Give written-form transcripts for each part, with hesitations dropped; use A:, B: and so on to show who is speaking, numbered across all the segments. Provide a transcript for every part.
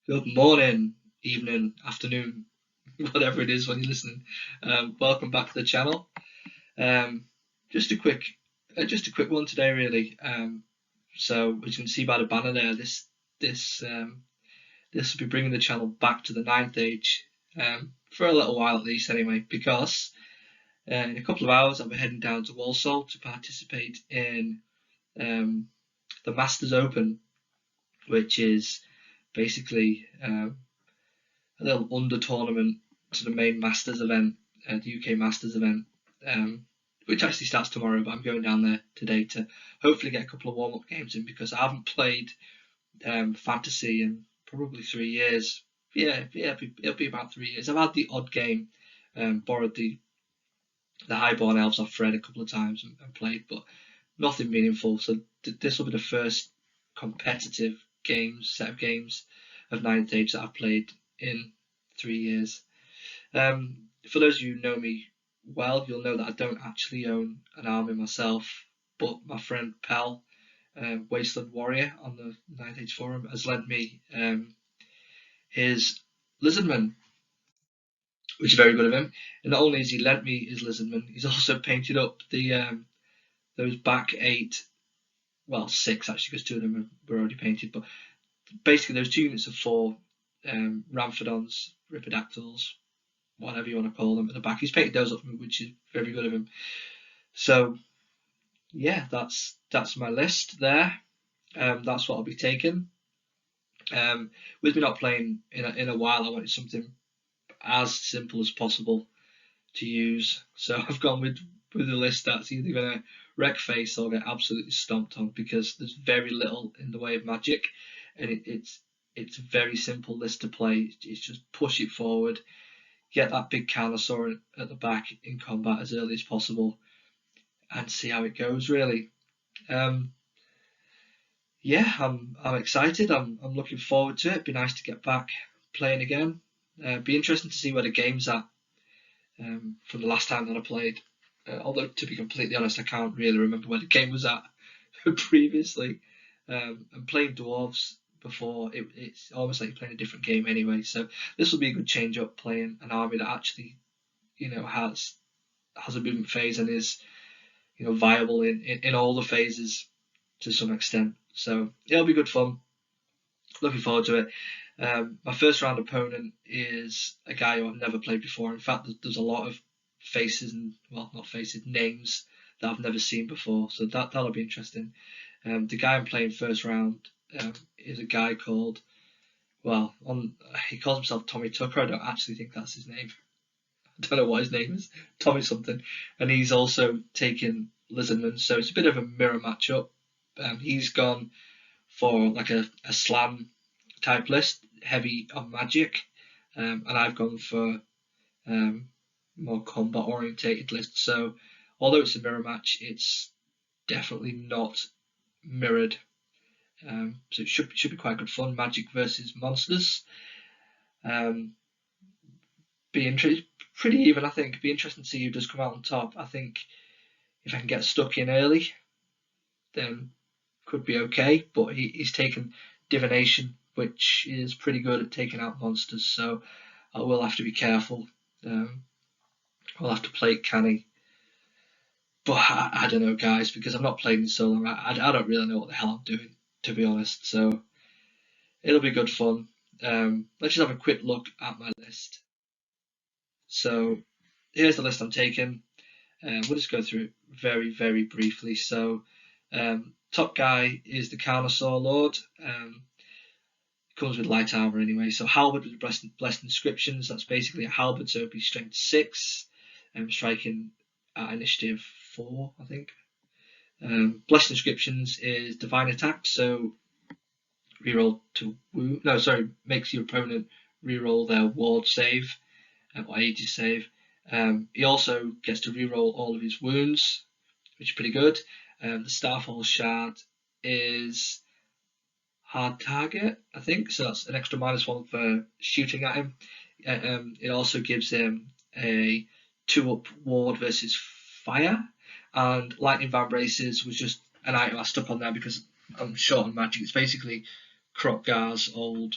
A: Good morning, evening, afternoon, whatever it is when you're listening. Welcome back to the channel. Um, just a quick, just a quick one today, really. So as you can see by the banner there, this will be bringing the channel back to the ninth age for a little while at least, anyway. Because in a couple of hours, I'll be heading down to Walsall to participate in the Masters Open, which is basically a little under tournament to the main Masters event, the UK Masters event, which actually starts tomorrow. But I'm going down there today to hopefully get a couple of warm up games in because I haven't played fantasy in probably 3 years. Yeah, it'll be about 3 years. I've had the odd game, borrowed the Highborn Elves off Fred a couple of times and played, but nothing meaningful. So this will be the first competitive set of games of ninth age that I've played in 3 years. For those of you who know me well, you'll know that I don't actually own an army myself, but my friend Pell, Wasteland Warrior on the Ninth Age forum, has lent me his Lizardman, which is very good of him. And not only has he lent me his Lizardman, he's also painted up the those back eight, well, six actually, because two of them were already painted, but basically those two units of four Ramphadons, Ripidactyls, whatever you want to call them, at the back. He's painted those up, which is very good of him. So yeah, that's my list there. That's what I'll be taking. With me not playing in a while, I wanted something as simple as possible to use. So I've gone with a list that's either going to wreck face or get absolutely stomped on because there's very little in the way of magic, and it's a very simple list to play. It's just push it forward, get that big Carnosaur at the back in combat as early as possible, and see how it goes. Really, yeah, I'm excited. I'm looking forward to it. Be nice to get back playing again. Be interesting to see where the game's at from the last time that I played. Although to be completely honest, I can't really remember where the game was at previously. And playing dwarves before, it's almost like you're playing a different game anyway. So this will be a good change up playing an army that actually, has a movement phase and is, viable in all the phases to some extent. So it'll be good fun. Looking forward to it. My first round opponent is a guy who I've never played before. In fact, there's a lot of faces and, well, not faces, names that I've never seen before. So that'll be interesting. The guy I'm playing first round is a guy called, he calls himself Tommy Tucker. I don't actually think that's his name. I don't know what his name is. Tommy something. And he's also taken Lizardman. So it's a bit of a mirror matchup. He's gone for like a slam type list, heavy on magic, and I've gone for more combat orientated list. So although it's a mirror match, it's definitely not mirrored. So it should be quite good fun. Magic versus monsters. Pretty even, I think. Be interesting to see who does come out on top. I think if I can get stuck in early, then could be okay. But he's taken divination, which is pretty good at taking out monsters. So I will have to be careful. I'll have to play it canny. But I don't know, guys, because I've not played in so long. I don't really know what the hell I'm doing, to be honest. So it'll be good fun. Let's just have a quick look at my list. So here's the list I'm taking. We'll just go through it very, very briefly. So top guy is the Carnosaur Lord. Comes with light armor anyway. So halberd with blessed inscriptions. That's basically a halberd, so it'd be strength 6, striking at initiative 4, I think. Blessed inscriptions is divine attack, so reroll to wound. No, sorry, makes your opponent reroll their ward save or aegis save. He also gets to reroll all of his wounds, which is pretty good. The Starfall Shard is hard target, I think, so that's an extra -1 for shooting at him. It also gives him a 2-up ward versus fire, and Lightning Vambraces was just an item I stuck on there because I'm short on magic. It's basically Krokgar's old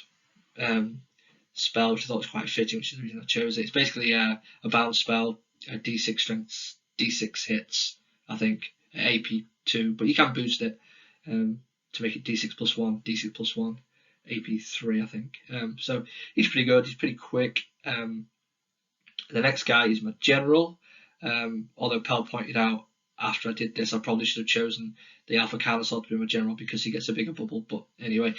A: spell, which I thought was quite fitting, which is the reason I chose it. It's basically a bounce spell, a D6 strength, D6 hits, I think, AP2, but you can boost it to make it D6 plus 1, D6 plus 1, AP3, I think. So he's pretty good, he's pretty quick. The next guy is my general, although Pell pointed out after I did this, I probably should have chosen the Alpha Carnosaur to be my general because he gets a bigger bubble. But anyway,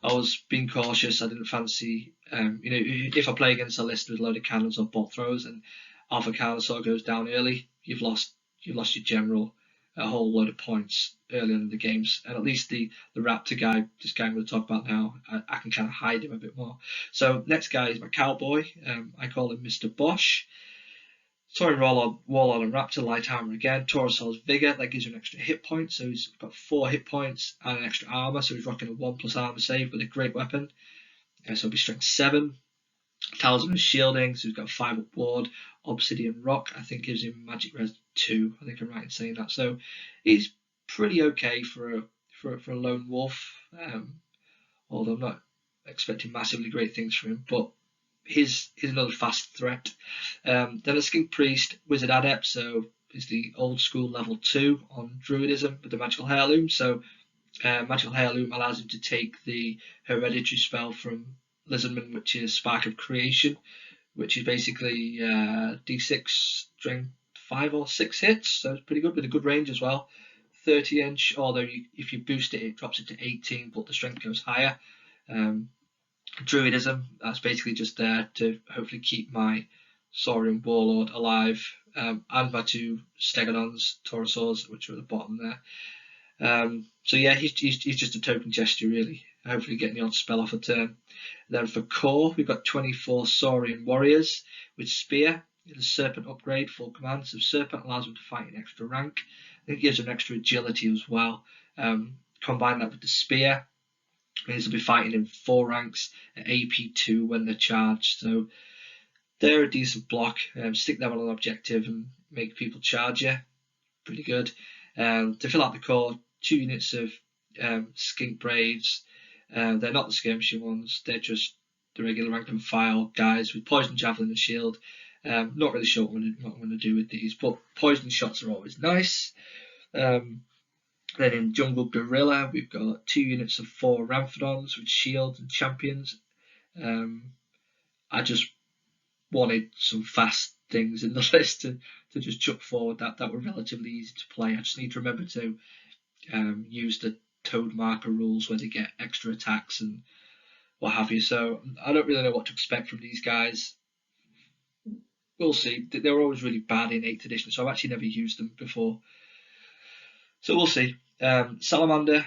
A: I was being cautious. I didn't fancy, if I play against a list with a load of cannons or bot throwers and Alpha Carnosaur goes down early, you've lost your general a whole load of points earlier in the games. And at least the Raptor guy, this guy I'm going to talk about now, I can kind of hide him a bit more. So next guy is my cowboy. I call him Mr. Bosch. Tauren Warlord and Raptor, light armor again. Taurosaur's Vigor, that gives you an extra hit point, so he's got 4 hit points and an extra armor, so he's rocking a 1+ armor save with a great weapon. So he'll be strength 7. Talisman of Shielding, so he's got a 5 up ward. Obsidian Rock, I think gives him magic res 2. I think I'm right in saying that. So he's pretty okay for a lone wolf. Although I'm not expecting massively great things from him, but he's another fast threat. Then a Skink Priest, Wizard Adept, so is the old school level 2 on Druidism with the Magical Heirloom. So Magical Heirloom allows him to take the hereditary spell from Lizardman, which is Spark of Creation, which is basically D6 strength 5 or 6 hits, so it's pretty good with a good range as well. 30 inch, although if you boost it, it drops it to 18, but the strength goes higher. Druidism, that's basically just there to hopefully keep my Saurian Warlord alive, and my 2 Stegodons, Taurosaurs, which are at the bottom there. So yeah, he's just a token gesture really, hopefully getting the odd spell off a turn. Then for core, we've got 24 Saurian Warriors with Spear. The Serpent upgrade, full command. So Serpent allows them to fight an extra rank. I think it gives them extra agility as well. Combine that with the Spear, means they'll be fighting in 4 ranks at AP2 when they're charged. So they're a decent block. Stick them on an objective and make people charge you. Pretty good. To fill out the core, 2 units of Skink Braves. They're not the skirmishing ones. They're just the regular rank and file guys with Poison Javelin and Shield. Not really sure what I'm going to do with these, but poison shots are always nice. Then in Jungle Gorilla, we've got 2 units of 4 Ramphadons with shields and champions. I just wanted some fast things in the list to just chuck forward that were relatively easy to play. I just need to remember to use the Toad Marker rules where they get extra attacks and what have you. So I don't really know what to expect from these guys. We'll see. They were always really bad in 8th edition, so I've actually never used them before. So we'll see. Salamander,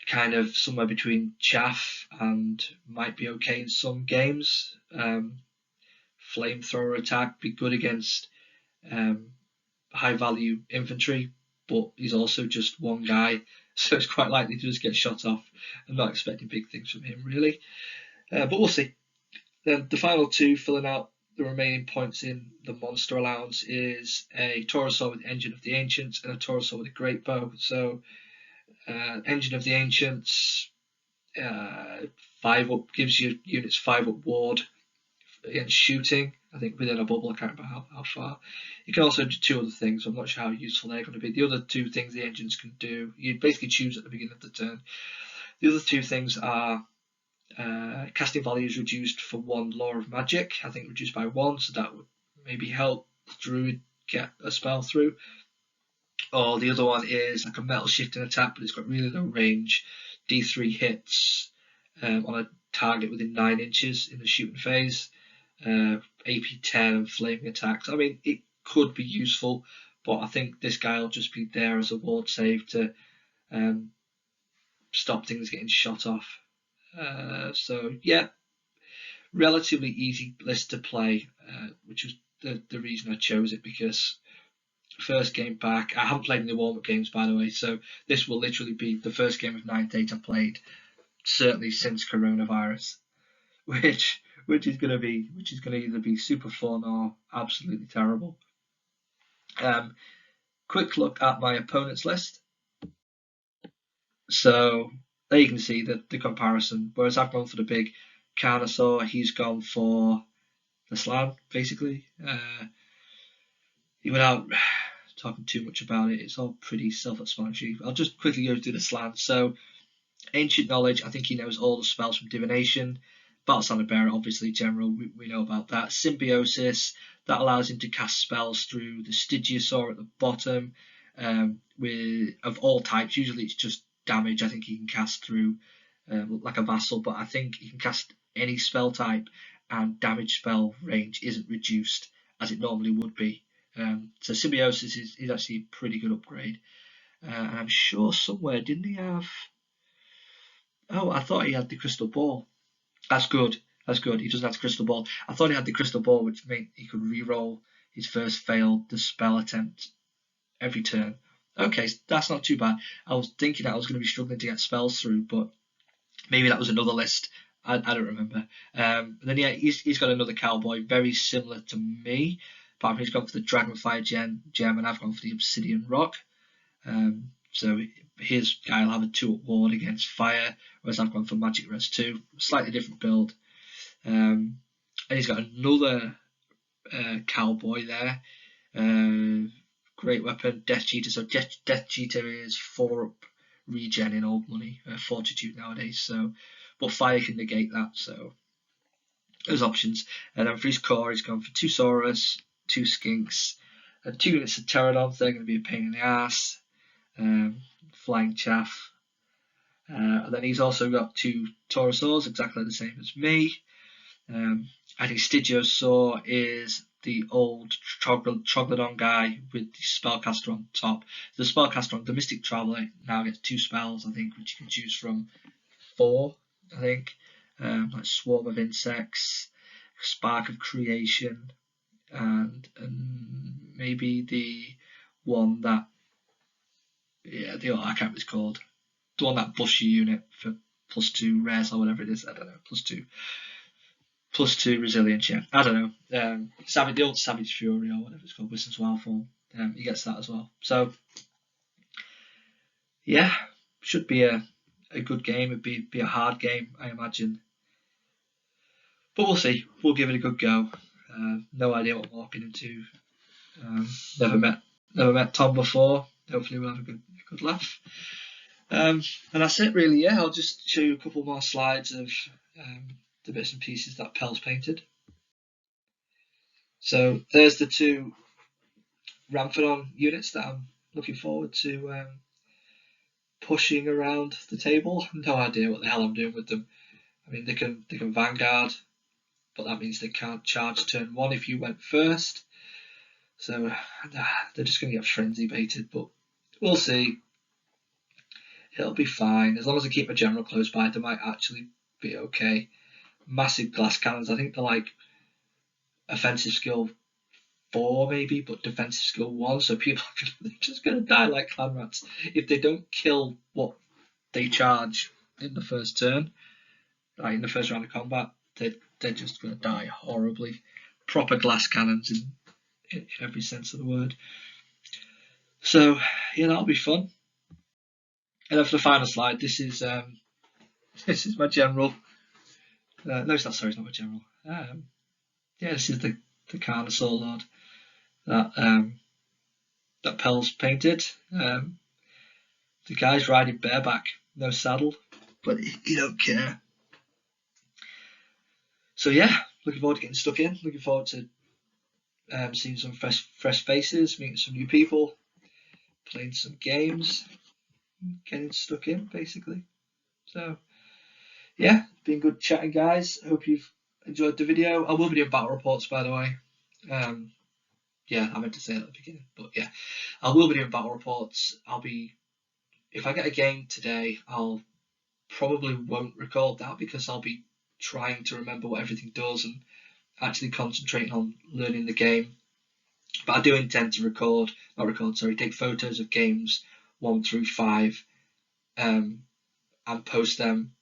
A: kind of somewhere between chaff and might be okay in some games. Flamethrower attack, be good against high value infantry, but he's also just one guy, so it's quite likely to just get shot off. I'm not expecting big things from him really, but we'll see. Then the final 2 filling out the remaining points in the monster allowance is a Taurosaur with Engine of the Ancients and a Taurosaur with a Great Bow. So Engine of the Ancients, 5 up, gives you units 5 up ward against shooting. I think within a bubble, I can't remember how far. You can also do 2 other things. I'm not sure how useful they're going to be. The other 2 things the engines can do, you basically choose at the beginning of the turn. The other 2 things are casting value is reduced for 1 Law of Magic, I think reduced by 1, so that would maybe help the Druid get a spell through. Or the other one is like a metal shifting attack, but it's got really low range, D3 hits on a target within 9 inches in the shooting phase, AP10 and flaming attacks. I mean, it could be useful, but I think this guy will just be there as a ward save to stop things getting shot off. So yeah, relatively easy list to play, which was the reason I chose it, because first game back, I haven't played any warm-up games by the way, so this will literally be the first game of 9th Age I've played certainly since coronavirus, which is going to either be super fun or absolutely terrible. Quick look at my opponent's list. So there you can see the comparison. Whereas I've gone for the big Carnosaur, he's gone for the slan, basically. Without talking too much about it, it's all pretty self-explanatory. I'll just quickly go through the slan. So, Ancient Knowledge, I think he knows all the spells from Divination. Battle Standard Bearer, obviously, General, we know about that. Symbiosis, that allows him to cast spells through the Stygiosaur at the bottom, of all types. Usually it's just damage, I think he can cast through, like a Vassal, but I think he can cast any spell type, and damage spell range isn't reduced as it normally would be. So Symbiosis is actually a pretty good upgrade. And I'm sure somewhere, didn't he have... Oh, I thought he had the Crystal Ball. That's good. That's good. He doesn't have the Crystal Ball. I thought he had the Crystal Ball, which meant he could re-roll his first failed the spell attempt every turn. Okay, that's not too bad. I was thinking that I was going to be struggling to get spells through, but maybe that was another list. I don't remember. And then yeah, he's got another Cowboy, very similar to me. Apart from he's gone for the Dragonfire gem, and I've gone for the Obsidian Rock. So his guy will have a 2-up ward against fire, whereas I've gone for Magic Res 2. Slightly different build. And he's got another Cowboy there. Great weapon, Death Cheater. So Death Cheater is 4-up regen in old money, Fortitude nowadays. So, but fire can negate that. So those options. And then for his core, he's gone for 2 Saurus, 2 Skinks, and 2 units of Pterodons. They're going to be a pain in the ass. Flying Chaff. And then he's also got 2 Taurosaurs, exactly the same as me. I think Stygiosaur is the old Troglodon guy with the Spellcaster on top. The Spellcaster on the Mystic Traveller now gets 2 spells, I think, which you can choose from 4, I think. Like Swarm of Insects, Spark of Creation, and maybe the one that, I can't remember what it's called. The one that buffs your unit for +2 res or whatever it is. I don't know. +2 resilience. Yeah, I don't know. The old Savage Fury or whatever it's called, Wisdom's Wildfall. He gets that as well. So yeah, should be a good game. It'd be a hard game, I imagine. But we'll see. We'll give it a good go. No idea what we're walking into. Never met Tom before. Hopefully we'll have a good laugh. And that's it really. Yeah, I'll just show you a couple more slides of the bits and pieces that Pel's painted. So there's the 2 Ramphadon units that I'm looking forward to pushing around the table. No idea what the hell I'm doing with them. I mean, they can Vanguard, but that means they can't charge turn 1 if you went first. So they're just going to get frenzy baited, but we'll see. It'll be fine. As long as I keep my general close by, they might actually be okay. Massive glass cannons. I think they're like offensive skill 4 maybe, but defensive skill 1. So people are just going to die like clan rats if they don't kill what they charge in the first turn. Like in the first round of combat, they're just going to die horribly. Proper glass cannons in every sense of the word. So yeah, that'll be fun. And then for the final slide, this is my general. No, it's not. Sorry, it's not my general. Yeah, this is the Carnosaur Lord that Pel's painted. The guy's riding bareback, no saddle, but he don't care. So yeah, looking forward to getting stuck in. Looking forward to seeing some fresh faces, meeting some new people, playing some games, getting stuck in basically. So yeah, been good chatting, guys. Hope you've enjoyed the video. I will be doing battle reports, by the way. Yeah, I meant to say that at the beginning, but yeah, I will be doing battle reports. If I get a game today, I'll probably won't record that because I'll be trying to remember what everything does and actually concentrating on learning the game. But I do intend to take photos of games 1 through 5 and post them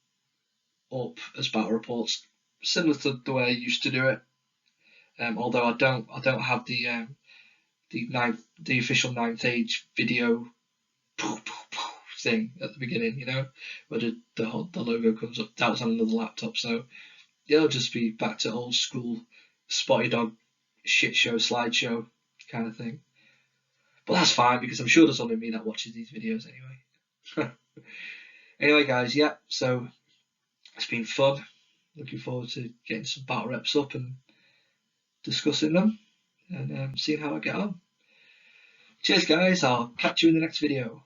A: up as battle reports, similar to the way I used to do it. Although I don't have the official 9th Age video thing at the beginning, you know, where the logo comes up. That was on another laptop, so it'll just be back to old school Spotty Dog shit show slideshow kind of thing. But that's fine because I'm sure there's only me that watches these videos anyway. Anyway, guys, yeah, so it's been fun. Looking forward to getting some battle reps up and discussing them and seeing how I get on. Cheers, guys. I'll catch you in the next video.